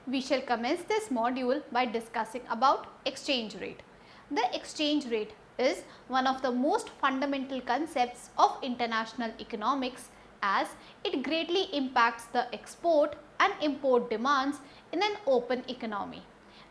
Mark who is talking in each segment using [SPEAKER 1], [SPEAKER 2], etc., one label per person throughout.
[SPEAKER 1] We shall commence this module by discussing about exchange rate. The exchange rate is one of the most fundamental concepts of international economics, as it greatly impacts the export and import demands in an open economy,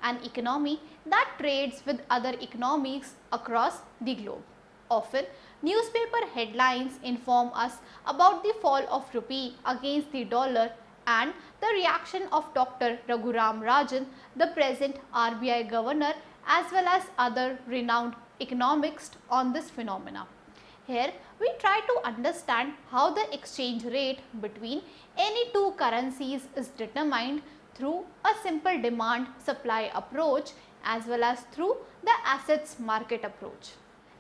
[SPEAKER 1] an economy that trades with other economies across the globe. Often, newspaper headlines inform us about the fall of rupee against the dollar and the reaction of Dr. Raghuram Rajan, the present RBI governor, as well as other renowned economists on this phenomena. Here, we try to understand how the exchange rate between any two currencies is determined through a simple demand-supply approach as well as through the assets market approach.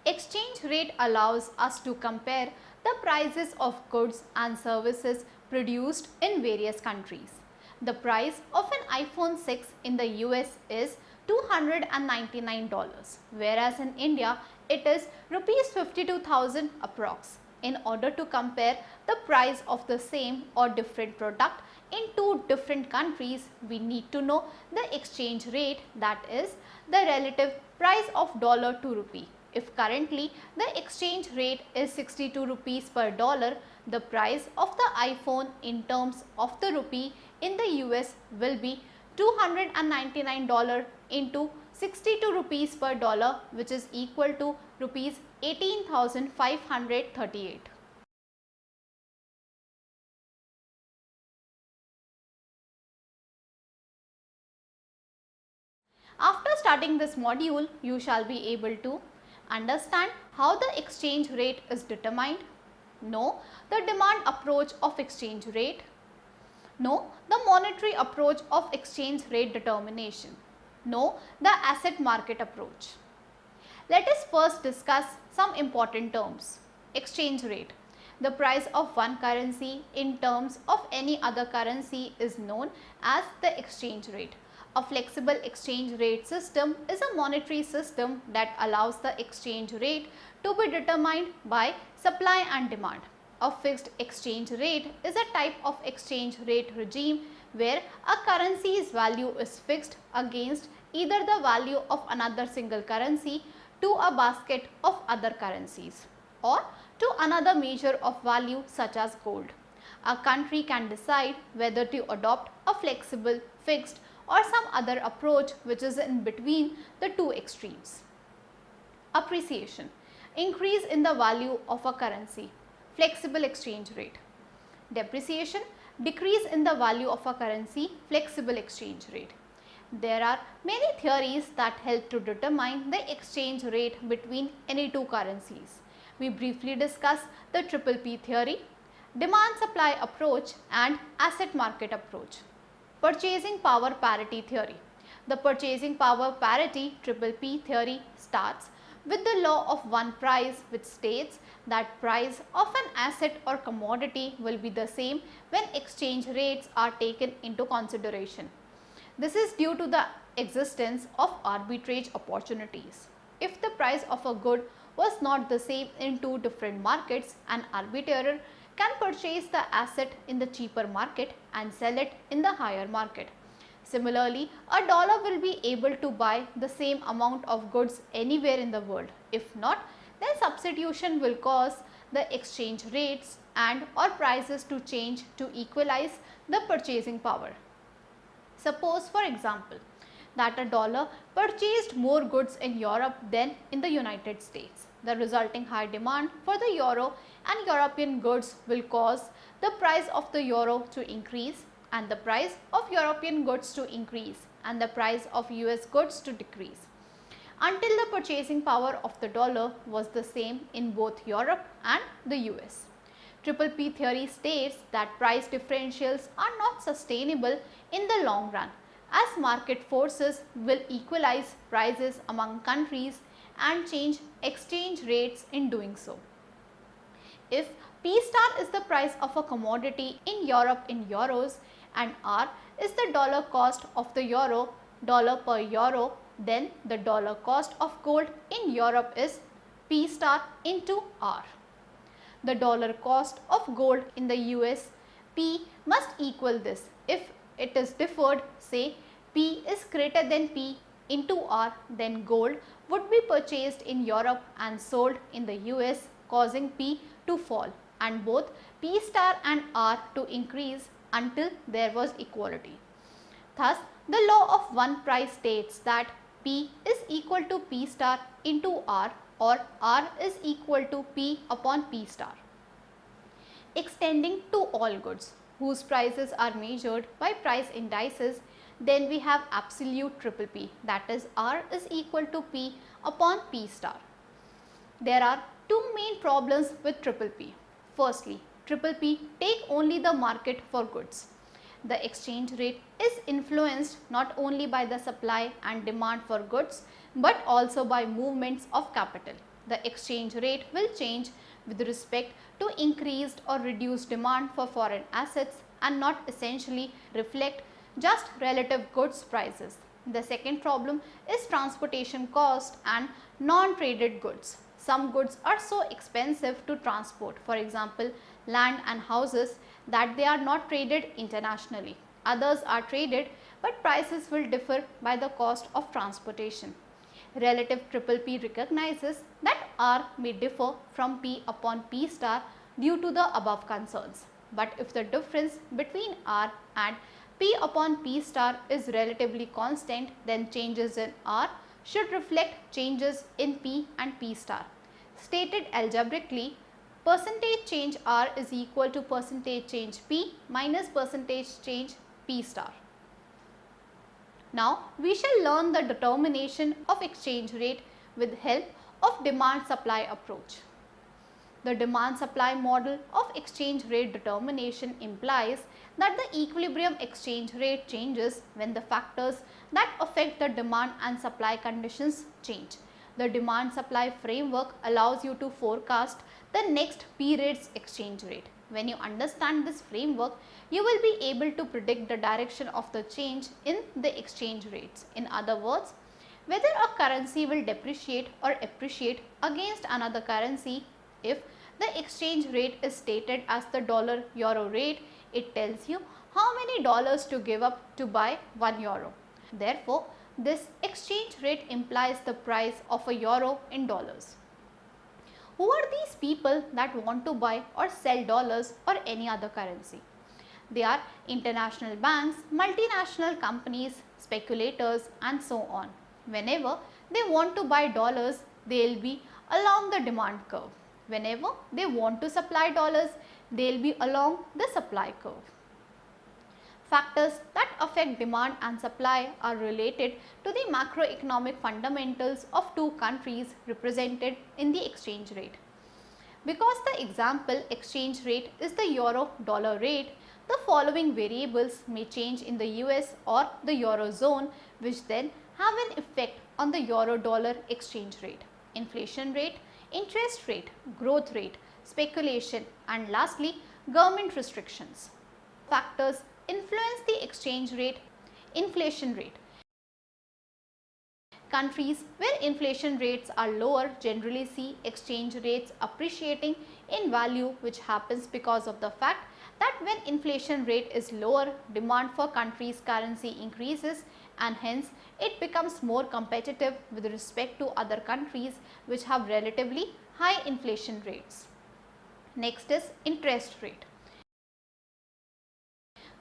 [SPEAKER 1] Exchange rate allows us to compare the prices of goods and services produced in various countries. The price of an iPhone 6 in the US is $299, whereas in India it is Rs 52,000 approx. In order to compare the price of the same or different product in two different countries, we need to know the exchange rate, that is the relative price of dollar to rupee. If currently the exchange rate is 62 rupees per dollar, the price of the iPhone in terms of the rupee in the US will be $299 into 62 rupees per dollar, which is equal to rupees 18,538. After starting this module, you shall be able to understand how the exchange rate is determined, know the demand approach of exchange rate, know the monetary approach of exchange rate determination, know the asset market approach. Let us first discuss some important terms. Exchange rate. The price of one currency in terms of any other currency is known as the exchange rate. A flexible exchange rate system is a monetary system that allows the exchange rate to be determined by supply and demand. A fixed exchange rate is a type of exchange rate regime where a currency's value is fixed against either the value of another single currency to a basket of other currencies or to another measure of value such as gold. A country can decide whether to adopt a flexible, fixed or some other approach which is in between the two extremes. Appreciation. Increase in the value of a currency. Flexible exchange rate. Depreciation. Decrease in the value of a currency. Flexible exchange rate. There are many theories that help to determine the exchange rate between any two currencies. We briefly discuss the triple P theory, demand supply approach and asset market approach. Purchasing power parity theory. The purchasing power parity triple P theory starts with the law of one price, which states that price of an asset or commodity will be the same when exchange rates are taken into consideration. This is due to the existence of arbitrage opportunities. If the price of a good was not the same in two different markets, an arbitrator can purchase the asset in the cheaper market and sell it in the higher market. Similarly, a dollar will be able to buy the same amount of goods anywhere in the world. If not, then substitution will cause the exchange rates and or prices to change to equalize the purchasing power. Suppose, for example, that a dollar purchased more goods in Europe than in the United States. The resulting high demand for the euro and European goods will cause the price of the euro to increase and the price of European goods to increase and the price of US goods to decrease until the purchasing power of the dollar was the same in both Europe and the US. Triple P theory states that price differentials are not sustainable in the long run, as market forces will equalize prices among countries and change exchange rates in doing so. If P star is the price of a commodity in Europe in euros and R is the dollar cost of the euro, dollar per euro, then the dollar cost of gold in Europe is P star into R. The dollar cost of gold in the US, P must equal this. If it is deferred, say P is greater than P into R, then gold would be purchased in Europe and sold in the US, causing P to fall and both P star and R to increase until there was equality. Thus, the law of one price states that P is equal to P star into R or R is equal to P upon P star. Extending to all goods whose prices are measured by price indices, then we have absolute triple P, that is R is equal to P upon P star. There are two main problems with triple P. Firstly, triple P take only the market for goods. The exchange rate is influenced not only by the supply and demand for goods but also by movements of capital. The exchange rate will change with respect to increased or reduced demand for foreign assets and not essentially reflect just relative goods prices. The second problem is transportation cost and non-traded goods. Some goods are so expensive to transport, for example, land and houses, that they are not traded internationally. Others are traded, but prices will differ by the cost of transportation. Relative triple P recognizes that R may differ from P upon P star due to the above concerns. But if the difference between R and P upon P star is relatively constant, then changes in R should reflect changes in P and P star. Stated algebraically, percentage change R is equal to percentage change P minus percentage change P star. Now, we shall learn the determination of exchange rate with help of demand supply approach. The demand supply model of exchange rate determination implies that the equilibrium exchange rate changes when the factors that affect the demand and supply conditions change. The demand supply framework allows you to forecast the next period's exchange rate. When you understand this framework, you will be able to predict the direction of the change in the exchange rates. In other words, whether a currency will depreciate or appreciate against another currency. If the exchange rate is stated as the dollar-euro rate, it tells you how many dollars to give up to buy 1 euro. Therefore, this exchange rate implies the price of a euro in dollars. Who are these people that want to buy or sell dollars or any other currency? They are international banks, multinational companies, speculators and so on. Whenever they want to buy dollars, they will be along the demand curve. Whenever they want to supply dollars, they will be along the supply curve. Factors that affect demand and supply are related to the macroeconomic fundamentals of two countries represented in the exchange rate. Because the example exchange rate is the euro-dollar rate, the following variables may change in the US or the eurozone, which then have an effect on the euro-dollar exchange rate: inflation rate, interest rate, growth rate, speculation and lastly government restrictions. Factors influence the exchange rate. Inflation rate. Countries where inflation rates are lower generally see exchange rates appreciating in value, which happens because of the fact that when inflation rate is lower, demand for country's currency increases and hence it becomes more competitive with respect to other countries which have relatively high inflation rates. Next is interest rate.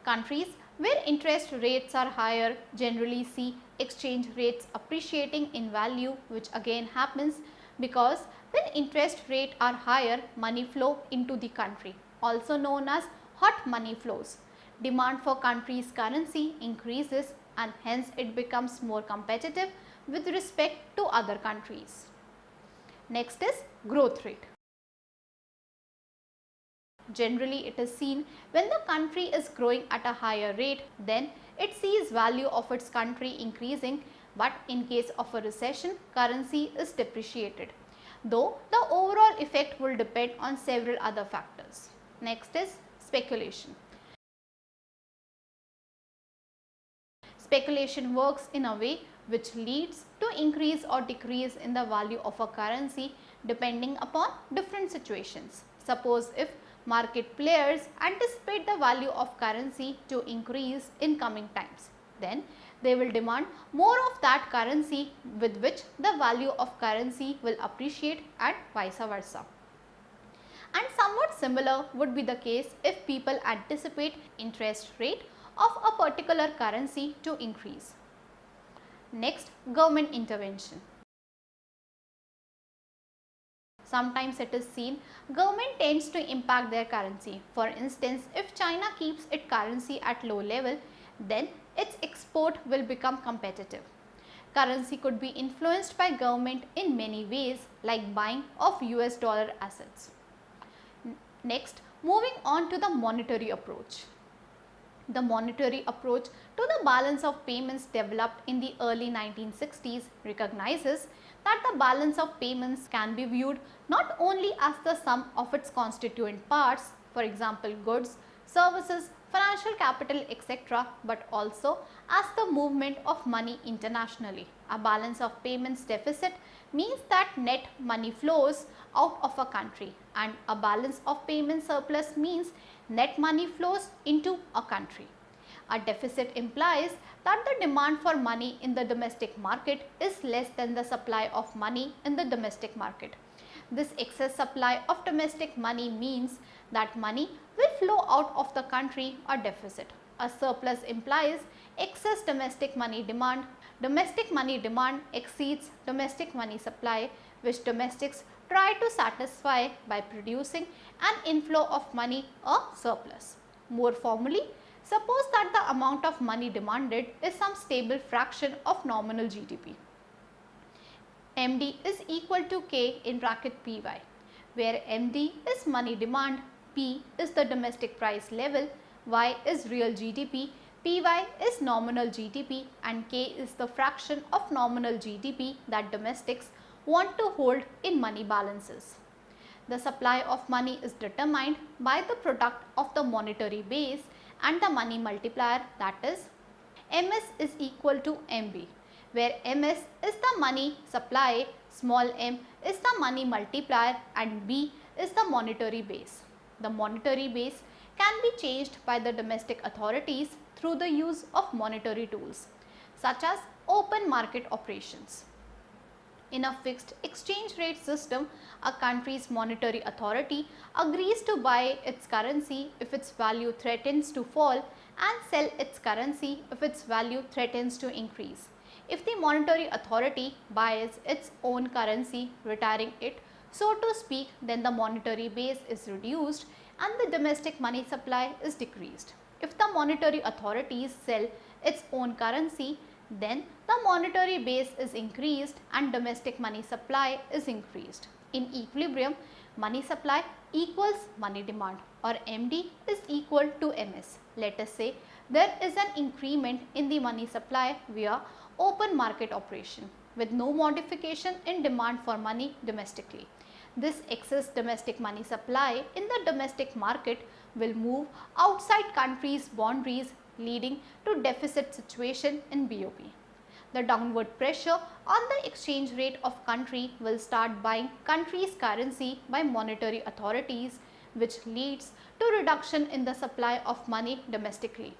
[SPEAKER 1] Countries where interest rates are higher generally see exchange rates appreciating in value, which again happens because when interest rates are higher, money flow into the country, also known as hot money flows. Demand for country's currency increases and hence it becomes more competitive with respect to other countries. Next is growth rate. Generally, it is seen when the country is growing at a higher rate, then it sees value of its country increasing, but in case of a recession, currency is depreciated, though the overall effect will depend on several other factors. Next is speculation. Speculation works in a way which leads to increase or decrease in the value of a currency depending upon different situations. Suppose if market players anticipate the value of currency to increase in coming times, then they will demand more of that currency, with which the value of currency will appreciate and vice versa. And somewhat similar would be the case if people anticipate interest rate of a particular currency to increase. Next, government intervention. Sometimes it is seen government tends to impact their currency. For instance, if China keeps its currency at low level, then its export will become competitive. Currency could be influenced by government in many ways, like buying of US dollar assets. Next, moving on to the monetary approach. The monetary approach to the balance of payments developed in the early 1960s recognizes that the balance of payments can be viewed not only as the sum of its constituent parts, for example goods, services, financial capital, etc., but also as the movement of money internationally. A balance of payments deficit means that net money flows out of a country, and a balance of payment surplus means net money flows into a country. A deficit implies that the demand for money in the domestic market is less than the supply of money in the domestic market. This excess supply of domestic money means that money will flow out of the country or deficit. A surplus implies excess domestic money demand. Domestic money demand exceeds domestic money supply, which domestics try to satisfy by producing an inflow of money or surplus. More formally, suppose that the amount of money demanded is some stable fraction of nominal GDP. MD is equal to K in bracket PY, where MD is money demand, P is the domestic price level, Y is real GDP, PY is nominal GDP, and K is the fraction of nominal GDP that domestics want to hold in money balances. The supply of money is determined by the product of the monetary base and the money multiplier, that is MS is equal to MB, where MS is the money supply, small m is the money multiplier, and B is the monetary base. The monetary base can be changed by the domestic authorities through the use of monetary tools such as open market operations. In a fixed exchange rate system, a country's monetary authority agrees to buy its currency if its value threatens to fall and sell its currency if its value threatens to increase. If the monetary authority buys its own currency, retiring it, so to speak, then the monetary base is reduced and the domestic money supply is decreased. If the monetary authorities sell its own currency, then the monetary base is increased and domestic money supply is increased. In equilibrium, money supply equals money demand, or MD is equal to MS. Let us say there is an increment in the money supply via open market operation with no modification in demand for money domestically. This excess domestic money supply in the domestic market will move outside countries' boundaries, leading to deficit situation in BOP. The downward pressure on the exchange rate of country will start buying country's currency by monetary authorities, which leads to reduction in the supply of money domestically.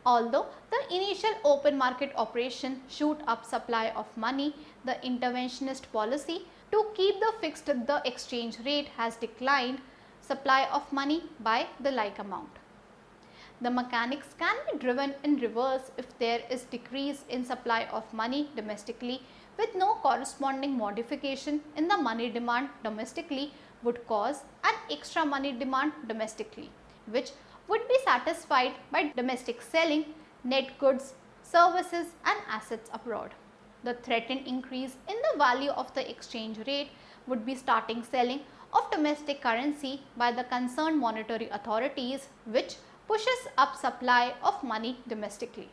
[SPEAKER 1] Although the initial open market operation shoot up supply of money, the interventionist policy to keep the fixed the exchange rate has declined supply of money by the like amount. The mechanics can be driven in reverse if there is decrease in supply of money domestically with no corresponding modification in the money demand domestically would cause an extra money demand domestically, which would be satisfied by domestic selling net goods, services and assets abroad. The threatened increase in the value of the exchange rate would be starting selling of domestic currency by the concerned monetary authorities, which pushes up supply of money domestically.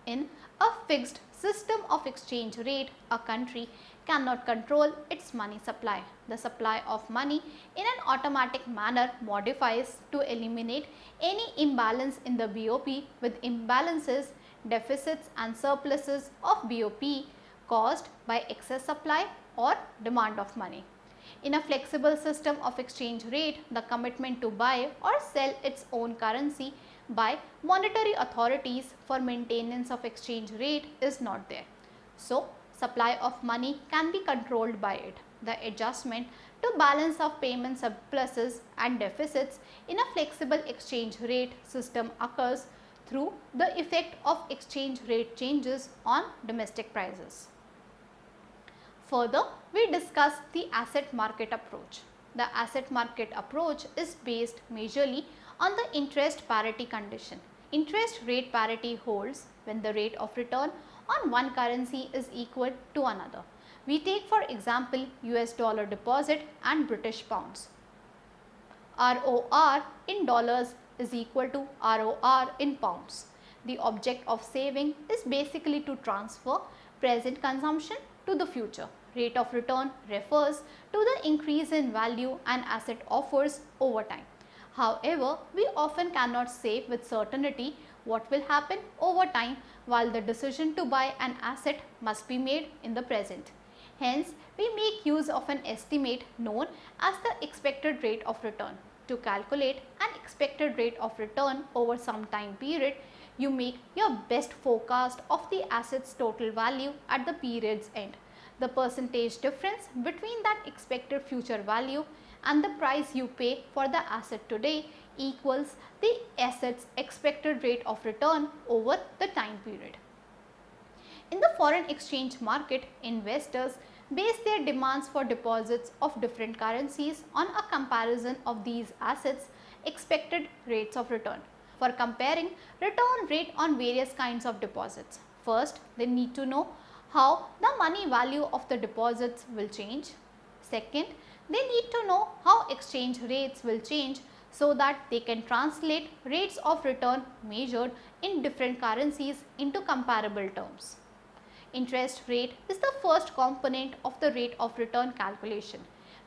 [SPEAKER 1] In a fixed system of exchange rate, a country cannot control its money supply. The supply of money in an automatic manner modifies to eliminate any imbalance in the BOP, with imbalances, deficits and surpluses of BOP caused by excess supply or demand of money. In a flexible system of exchange rate, the commitment to buy or sell its own currency by monetary authorities for maintenance of exchange rate is not there. So, supply of money can be controlled by it. The adjustment to balance of payment surpluses and deficits in a flexible exchange rate system occurs through the effect of exchange rate changes on domestic prices. Further, we discuss the asset market approach. The asset market approach is based majorly on the interest parity condition. Interest rate parity holds when the rate of return on one currency is equal to another. We take for example US dollar deposit and British pounds. ROR in dollars is equal to ROR in pounds. The object of saving is basically to transfer present consumption to the future. Rate of return refers to the increase in value an asset offers over time. However, we often cannot say with certainty what will happen over time, while the decision to buy an asset must be made in the present. Hence, we make use of an estimate known as the expected rate of return. To calculate an expected rate of return over some time period, you make your best forecast of the asset's total value at the period's end. The percentage difference between that expected future value and the price you pay for the asset today equals the asset's expected rate of return over the time period. In the foreign exchange market, investors base their demands for deposits of different currencies on a comparison of these assets' expected rates of return. For comparing return rate on various kinds of deposits, first they need to know how the money value of the deposits will change. Second, they need to know how exchange rates will change so that they can translate rates of return measured in different currencies into comparable terms. Interest rate is the first component of the rate of return calculation.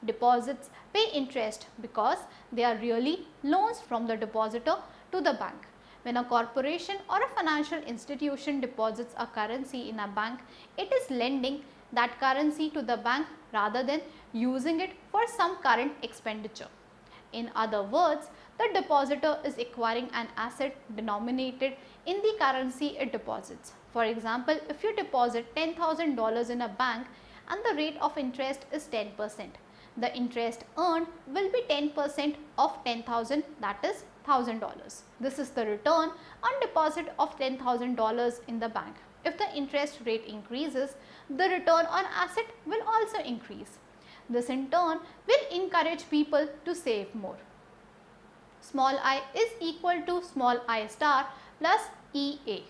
[SPEAKER 1] Deposits pay interest because they are really loans from the depositor to the bank. When a corporation or a financial institution deposits a currency in a bank, it is lending that currency to the bank rather than using it for some current expenditure. In other words, the depositor is acquiring an asset denominated in the currency it deposits. For example, if you deposit $10,000 in a bank and the rate of interest is 10%, the interest earned will be 10% of 10,000, that is $1,000. This is the return on deposit of $10,000 in the bank. If the interest rate increases, the return on asset will also increase. This in turn will encourage people to save more. Small I is equal to small I star plus EA.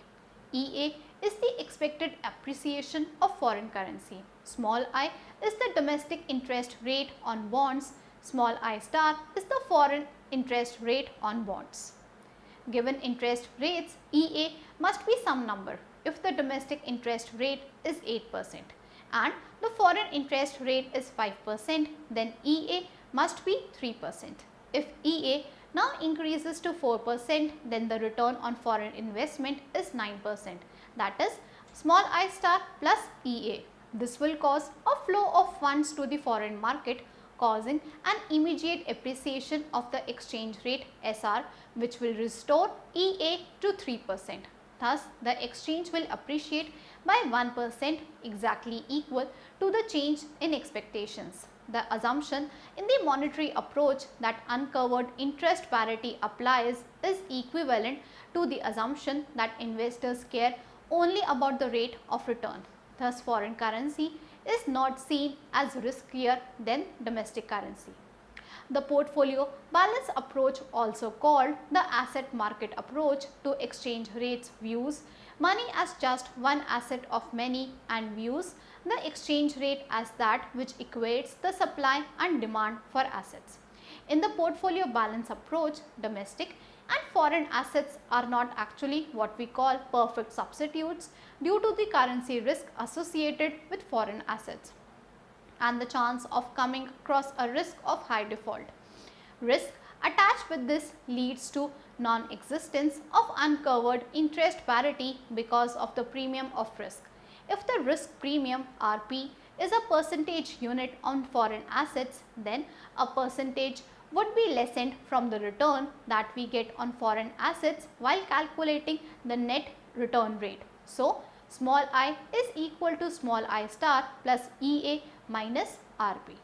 [SPEAKER 1] EA is the expected appreciation of foreign currency. Small I is the domestic interest rate on bonds. Small I star is the foreign interest rate on bonds. Given interest rates, EA must be some number. If the domestic interest rate is 8% and the foreign interest rate is 5%, then EA must be 3%. If EA now increases to 4%, then the return on foreign investment is 9%. That is small I star plus EA. This will cause a flow of funds to the foreign market, causing an immediate appreciation of the exchange rate SR, which will restore EA to 3%. Thus, the exchange will appreciate by 1%, exactly equal to the change in expectations. The assumption in the monetary approach that uncovered interest parity applies is equivalent to the assumption that investors care only about the rate of return. Thus, foreign currency is not seen as riskier than domestic currency. The portfolio balance approach, also called the asset market approach to exchange rates, views money as just one asset of many and views the exchange rate as that which equates the supply and demand for assets. In the portfolio balance approach, domestic and foreign assets are not actually what we call perfect substitutes due to the currency risk associated with foreign assets and the chance of coming across a risk of high default. Risk attached with this leads to non-existence of uncovered interest parity because of the premium of risk. If the risk premium Rp is a percentage unit on foreign assets, then a percentage would be lessened from the return that we get on foreign assets while calculating the net return rate. So, small I is equal to small I star plus EA minus RP.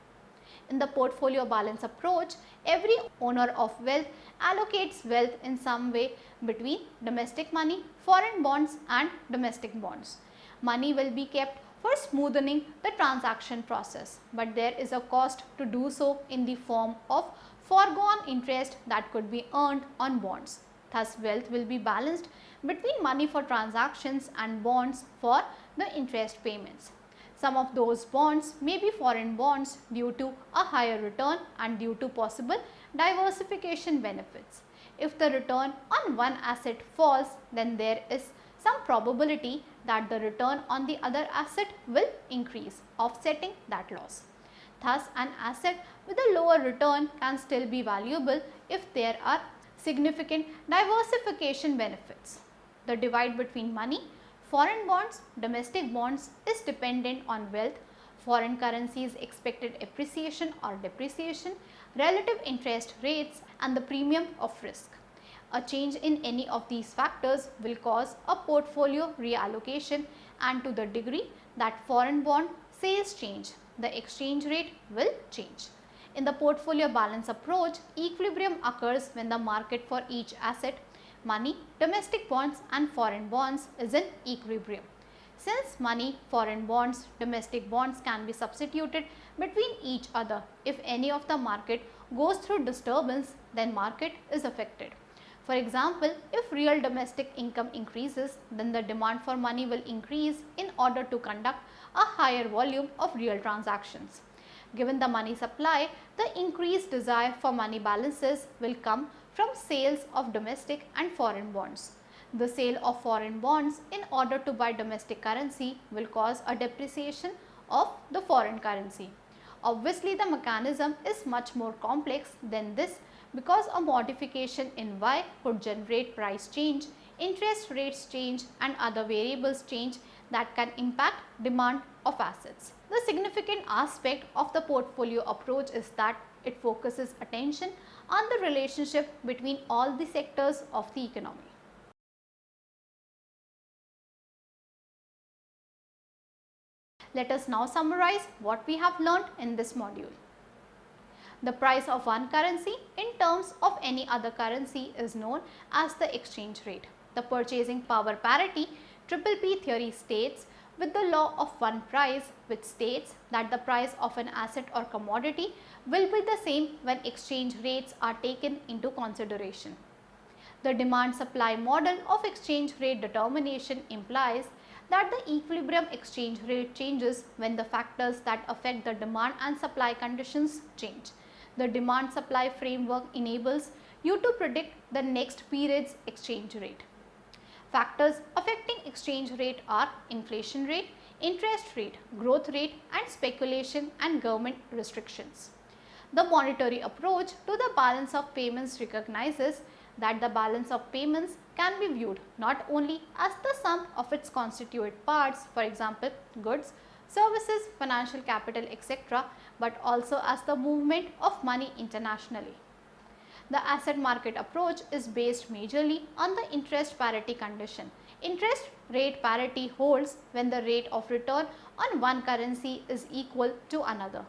[SPEAKER 1] In the portfolio balance approach, every owner of wealth allocates wealth in some way between domestic money, foreign bonds and domestic bonds. Money will be kept for smoothing the transaction process, but there is a cost to do so in the form of foregone interest that could be earned on bonds. Thus, wealth will be balanced between money for transactions and bonds for the interest payments. Some of those bonds may be foreign bonds due to a higher return and due to possible diversification benefits. If the return on one asset falls, then there is some probability that the return on the other asset will increase, offsetting that loss. Thus, an asset with a lower return can still be valuable if there are significant diversification benefits. The divide between money, foreign bonds, domestic bonds is dependent on wealth, foreign currencies expected appreciation or depreciation, relative interest rates and the premium of risk. A change in any of these factors will cause a portfolio reallocation, and to the degree that foreign bond sales change, the exchange rate will change. In the portfolio balance approach, equilibrium occurs when the market for each asset, money, domestic bonds and foreign bonds is in equilibrium. Since money, foreign bonds, domestic bonds can be substituted between each other, if any of the market goes through disturbance, then market is affected. For example, if real domestic income increases, then the demand for money will increase in order to conduct a higher volume of real transactions. Given the money supply, the increased desire for money balances will come from sales of domestic and foreign bonds. The sale of foreign bonds in order to buy domestic currency will cause a depreciation of the foreign currency. Obviously, the mechanism is much more complex than this because a modification in Y could generate price change, interest rates change and other variables change that can impact demand of assets. The significant aspect of the portfolio approach is that it focuses attention on the relationship between all the sectors of the economy. Let us now summarize what we have learned in this module. The price of one currency in terms of any other currency is known as the exchange rate. The purchasing power parity PPP theory states with the law of one price, which states that the price of an asset or commodity will be the same when exchange rates are taken into consideration. The demand supply model of exchange rate determination implies that the equilibrium exchange rate changes when the factors that affect the demand and supply conditions change. The demand supply framework enables you to predict the next period's exchange rate. Factors affecting exchange rate are inflation rate, interest rate, growth rate and speculation and government restrictions. The monetary approach to the balance of payments recognizes that the balance of payments can be viewed not only as the sum of its constituent parts, for example, goods, services, financial capital, etc., but also as the movement of money internationally. The asset market approach is based majorly on the interest parity condition. Interest rate parity holds when the rate of return on one currency is equal to another.